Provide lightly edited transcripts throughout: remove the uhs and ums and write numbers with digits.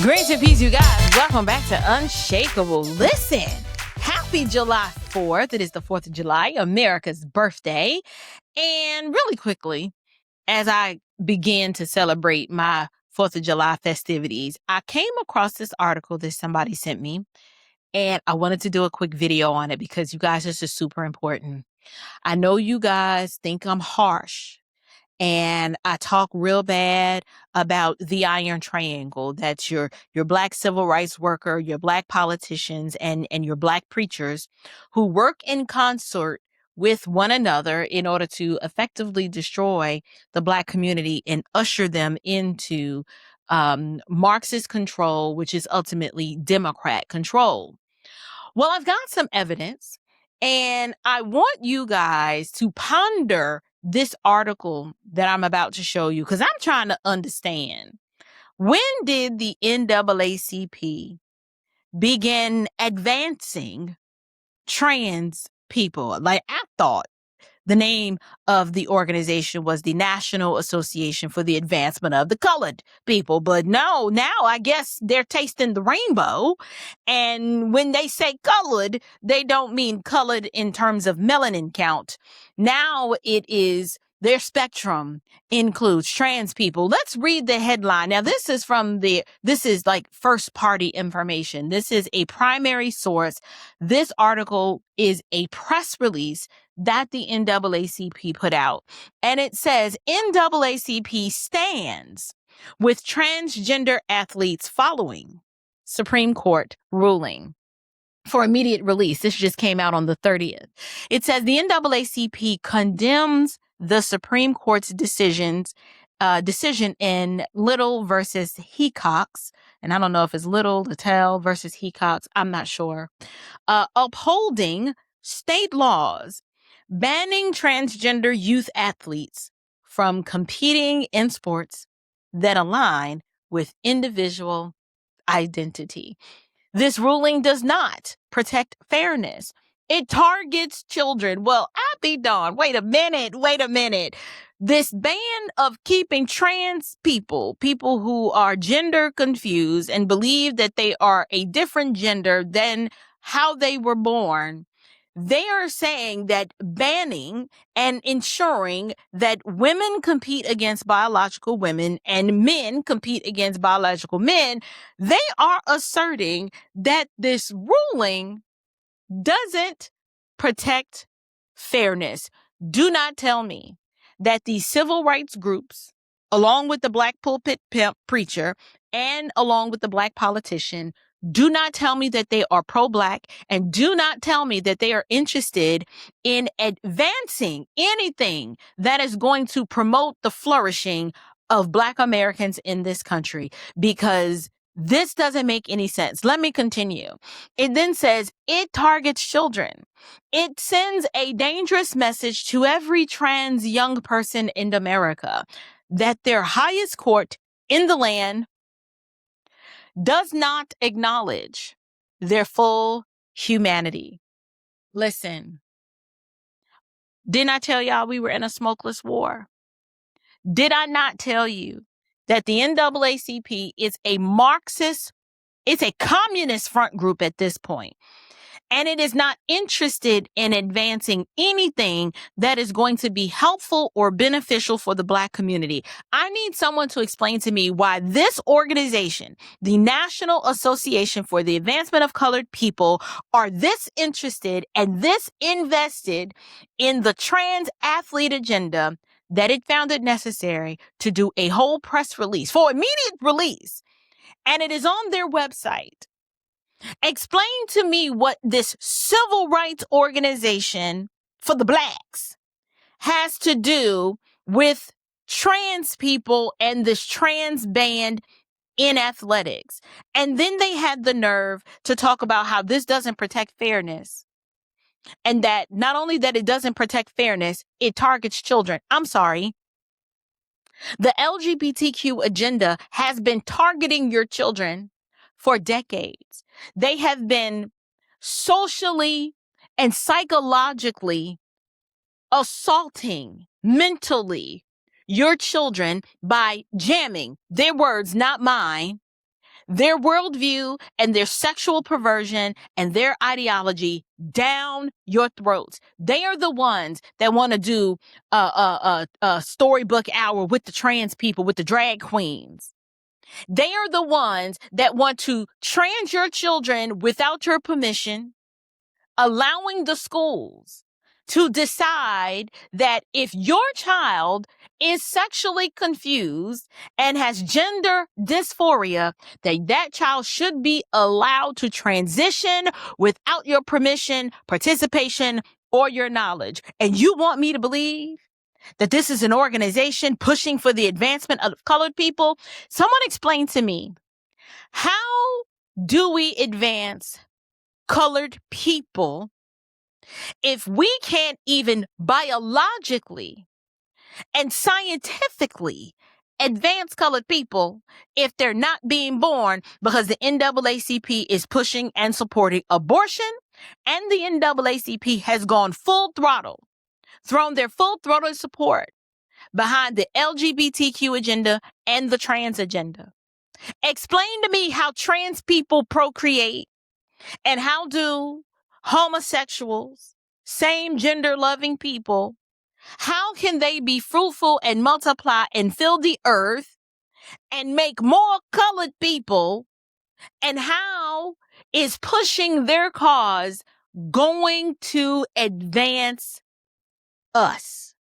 Grace and peace, you guys. Welcome back to Unshakable. Listen, happy July 4th. It is the 4th of July, America's birthday. And really quickly, as I began to celebrate my 4th of July festivities, I came across this article that somebody sent me, and I wanted to do a quick video on it because you guys, this is super important. I know you guys think I'm harsh, and I talk real bad about the iron triangle. That's your black civil rights worker, your black politicians, and your black preachers who work in concert with one another in order to effectively destroy the black community and usher them into Marxist control, which is ultimately Democrat control. Well, I've got some evidence, and I want you guys to ponder this article that I'm about to show you because I'm trying to understand, when did the NAACP begin advancing trans people? Like, I thought the name of the organization was the National Association for the Advancement of the Colored People. But no, now I guess they're tasting the rainbow. And when they say colored, they don't mean colored in terms of melanin count. Now it is their spectrum includes trans people. Let's read the headline. Now, this is like first party information. This is a primary source. This article is a press release that the NAACP put out. And it says NAACP stands with transgender athletes following Supreme Court ruling for immediate release. This just came out on the 30th. It says the NAACP condemns the Supreme Court's decision in Little versus Hecox. And I don't know if it's Little, Littell versus Hecox. I'm not sure. Upholding state laws banning transgender youth athletes from competing in sports that align with individual identity. This ruling does not protect fairness. It targets children. Well, I'll be darned. Wait a minute. This ban of keeping trans people who are gender confused and believe that they are a different gender than how they were born, they are saying that banning and ensuring that women compete against biological women and men compete against biological men, they are asserting that this ruling doesn't protect fairness. Do not tell me that the civil rights groups, along with the black pulpit pimp preacher and along with the black politician, do not tell me that they are pro-black, and do not tell me that they are interested in advancing anything that is going to promote the flourishing of black Americans in this country, because this doesn't make any sense. Let me continue. It then says it targets children. It sends a dangerous message to every trans young person in America that their highest court in the land does not acknowledge their full humanity. Listen, didn't I tell y'all we were in a smokeless war? Did I not tell you that the NAACP is a Marxist, it's a communist front group at this point? And it is not interested in advancing anything that is going to be helpful or beneficial for the black community. I need someone to explain to me why this organization, the National Association for the Advancement of Colored People, are this interested and this invested in the trans athlete agenda that it found it necessary to do a whole press release for immediate release. And it is on their website. Explain to me what this civil rights organization for the blacks has to do with trans people and this trans ban in athletics. And then they had the nerve to talk about how this doesn't protect fairness. And that not only that it doesn't protect fairness, it targets children. I'm sorry. The LGBTQ agenda has been targeting your children for decades. They have been socially and psychologically assaulting mentally your children by jamming, their words, not mine, their worldview and their sexual perversion and their ideology down your throats. They are the ones that want to do a storybook hour with the trans people, with the drag queens. They are the ones that want to trans your children without your permission, allowing the schools to decide that if your child is sexually confused and has gender dysphoria, that child should be allowed to transition without your permission, participation, or your knowledge. And you want me to believe that this is an organization pushing for the advancement of colored people? Someone explain to me, how do we advance colored people if we can't even biologically and scientifically advance colored people if they're not being born, because the NAACP is pushing and supporting abortion, and the NAACP has gone full throttle, thrown their full throttle support behind the LGBTQ agenda and the trans agenda? Explain to me how trans people procreate, and how do homosexuals, same gender loving people, how can they be fruitful and multiply and fill the earth and make more colored people? And how is pushing their cause going to advance us?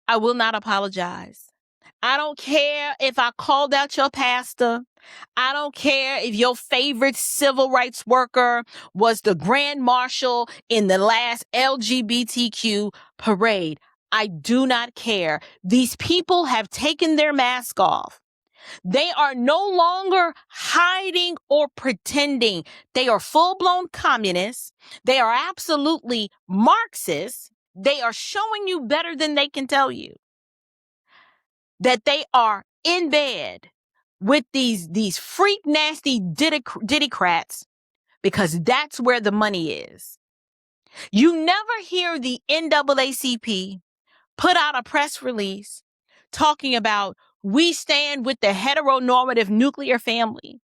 I will not apologize. I don't care if I called out your pastor. I don't care if your favorite civil rights worker was the grand marshal in the last LGBTQ parade. I do not care. These people have taken their mask off. They are no longer hiding or pretending. They are full-blown communists. They are absolutely Marxists. They are showing you better than they can tell you that they are in bed with these freak nasty diddycrats, because that's where the money is. You never hear the NAACP put out a press release talking about, we stand with the heteronormative nuclear family,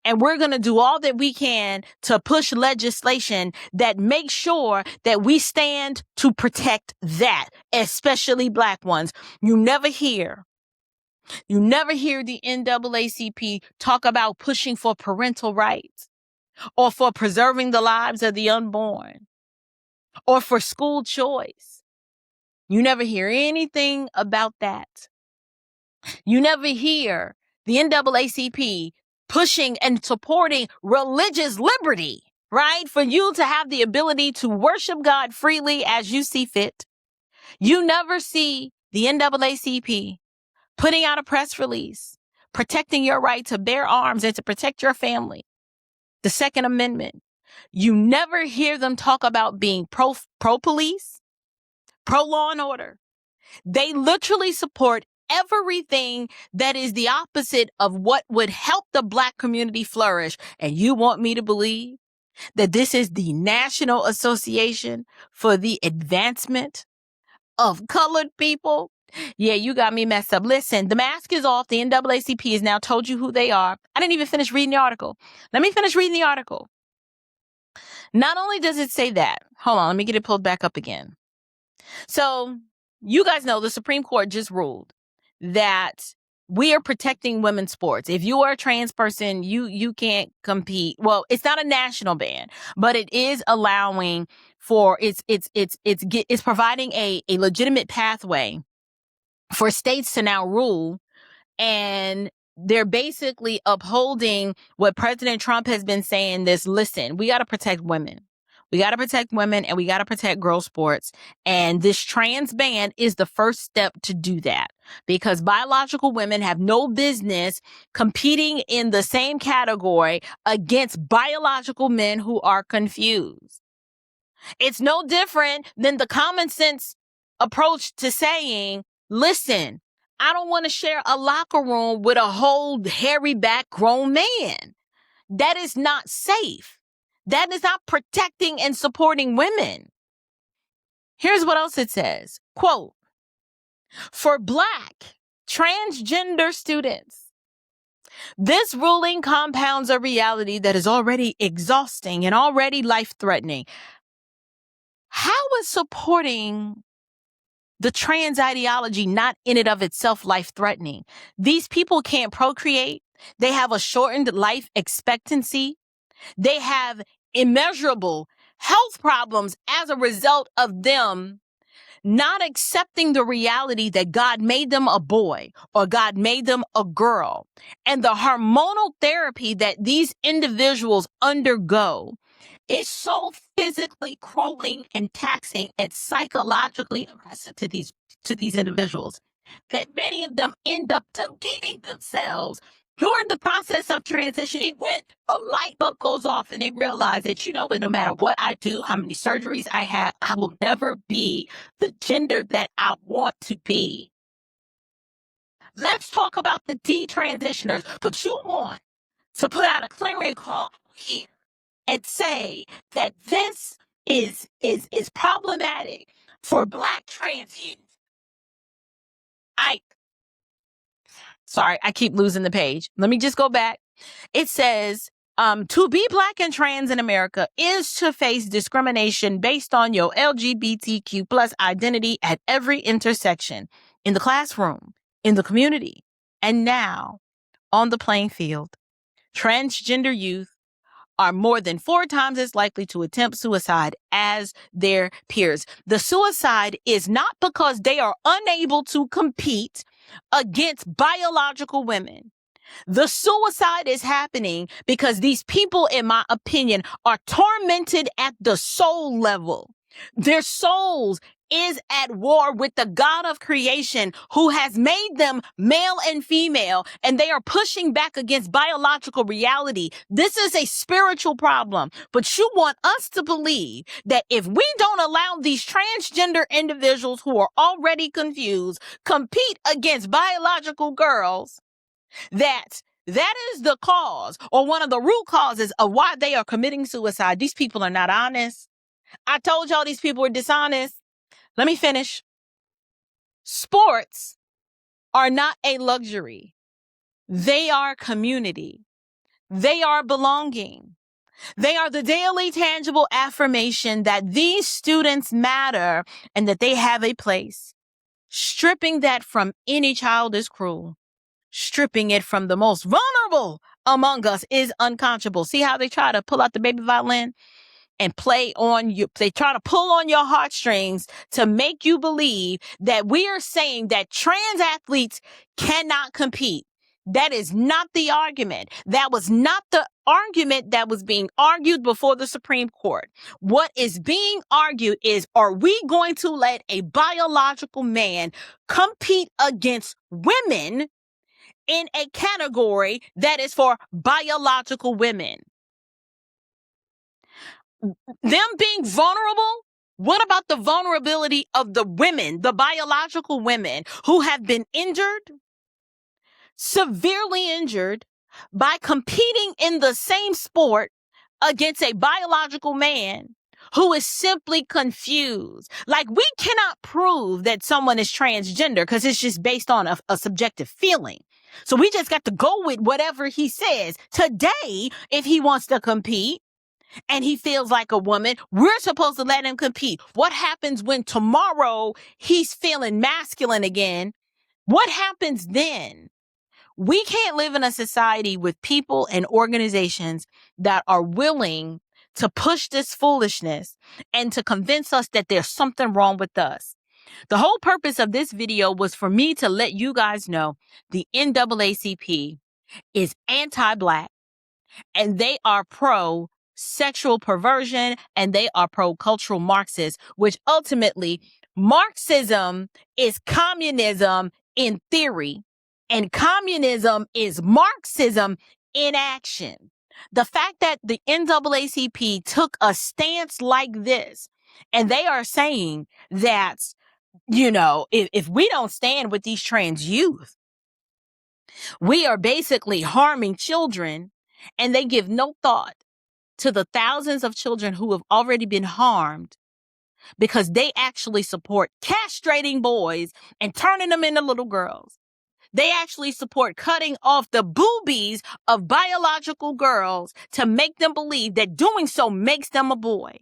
and we're going to do all that we can to push legislation that makes sure that we stand to protect that, especially Black ones. You never hear the NAACP talk about pushing for parental rights, or for preserving the lives of the unborn, or for school choice. You never hear anything about that. You never hear the NAACP pushing and supporting religious liberty, right? For you to have the ability to worship God freely as you see fit. You never see the NAACP putting out a press release, protecting your right to bear arms and to protect your family, the Second Amendment. You never hear them talk about being pro-police, pro-law and order. They literally support everything that is the opposite of what would help the Black community flourish. And you want me to believe that this is the National Association for the Advancement of Colored People? Yeah, you got me messed up. Listen, the mask is off. The NAACP has now told you who they are. I didn't even finish reading the article. Let me finish reading the article. Not only does it say that, hold on, let me get it pulled back up again. So you guys know the Supreme Court just ruled that we are protecting women's sports. If you are a trans person, you can't compete. Well, it's not a national ban, but it is allowing for it's providing a legitimate pathway for states to now rule, and they're basically upholding what President Trump has been saying, this, listen, we got to protect women. We got to protect women, and we got to protect girl sports. And this trans ban is the first step to do that, because biological women have no business competing in the same category against biological men who are confused. It's no different than the common sense approach to saying, listen, I don't want to share a locker room with a whole hairy back grown man. That is not safe. That is not protecting and supporting women. Here's what else it says. Quote, for Black transgender students, This ruling compounds a reality that is already exhausting and already life-threatening. How is supporting the trans ideology not in and of itself life-threatening? These people can't procreate. They have a shortened life expectancy. They have immeasurable health problems as a result of them not accepting the reality that God made them a boy or God made them a girl. And the hormonal therapy that these individuals undergo is so physically cruel and taxing and psychologically oppressive to these individuals that many of them end up deleting themselves during the process of transitioning when a light bulb goes off and they realize that, no matter what I do, how many surgeries I have, I will never be the gender that I want to be. Let's talk about the detransitioners, but you want to put out a clearing call here and say that this is problematic for Black trans youth. Sorry, I keep losing the page. Let me just go back. It says, to be Black and trans in America is to face discrimination based on your LGBTQ plus identity at every intersection, in the classroom, in the community, and now on the playing field. Transgender youth are more than 4 times as likely to attempt suicide as their peers. The suicide is not because they are unable to compete against biological women. The suicide is happening because these people, in my opinion, are tormented at the soul level. Their souls is at war with the God of creation who has made them male and female, and they are pushing back against biological reality. This is a spiritual problem, but you want us to believe that if we don't allow these transgender individuals who are already confused compete against biological girls, that is the cause or one of the root causes of why they are committing suicide. These people are not honest. I told y'all these people were dishonest. Let me finish. Sports are not a luxury. They are community. They are belonging. They are the daily tangible affirmation that these students matter and that they have a place. Stripping that from any child is cruel. Stripping it from the most vulnerable among us is unconscionable. See how they try to pull out the baby violin and play on you? They try to pull on your heartstrings to make you believe that we are saying that trans athletes cannot compete. That is not the argument. That was not the argument that was being argued before the Supreme Court. What is being argued is, are we going to let a biological man compete against women in a category that is for biological women? Them being vulnerable? What about the vulnerability of the women, the biological women who have been injured, severely injured, by competing in the same sport against a biological man who is simply confused? Like, we cannot prove that someone is transgender because it's just based on a subjective feeling. So we just got to go with whatever he says. Today, if he wants to compete and he feels like a woman, we're supposed to let him compete. What happens when tomorrow he's feeling masculine again? What happens then? We can't live in a society with people and organizations that are willing to push this foolishness and to convince us that there's something wrong with us. The whole purpose of this video was for me to let you guys know the NAACP is anti-Black, and they are pro-sexual perversion, and they are pro-cultural Marxists, which ultimately Marxism is communism in theory, and communism is Marxism in action. The fact that the NAACP took a stance like this, and they are saying that, if we don't stand with these trans youth, we are basically harming children, and they give no thought to the thousands of children who have already been harmed because they actually support castrating boys and turning them into little girls. They actually support cutting off the boobies of biological girls to make them believe that doing so makes them a boy.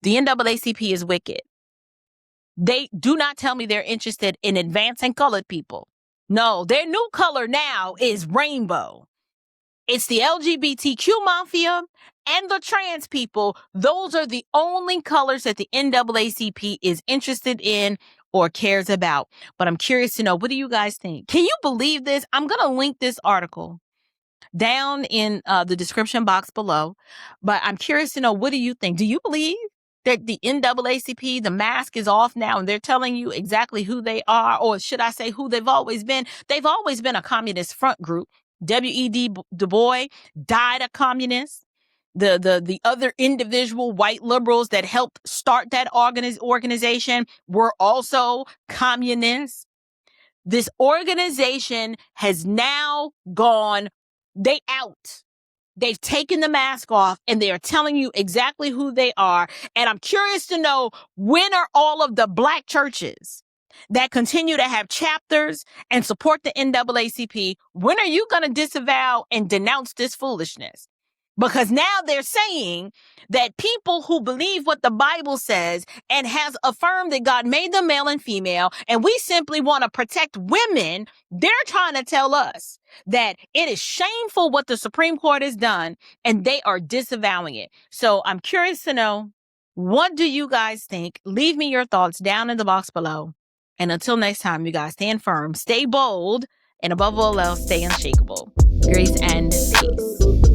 The NAACP is wicked. They do not tell me they're interested in advancing colored people. No, their new color now is rainbow. It's the LGBTQ mafia and the trans people. Those are the only colors that the NAACP is interested in or cares about. But I'm curious to know, what do you guys think? Can you believe this? I'm going to link this article down in the description box below. But I'm curious to know, what do you think? Do you believe that the NAACP, the mask is off now and they're telling you exactly who they are, or should I say who they've always been? They've always been a communist front group. W.E.B. Du Bois died a communist. The other individual white liberals that helped start that organization were also communists. This organization has now gone, they out. They've taken the mask off and they are telling you exactly who they are. And I'm curious to know, when are all of the black churches that continue to have chapters and support the NAACP, when are you going to disavow and denounce this foolishness? Because now they're saying that people who believe what the Bible says and has affirmed that God made them male and female, and we simply want to protect women, they're trying to tell us that it is shameful what the Supreme Court has done, and they are disavowing it. So I'm curious to know, what do you guys think? Leave me your thoughts down in the box below. And until next time, you guys, stand firm, stay bold, and above all else, stay unshakable. Grace and peace.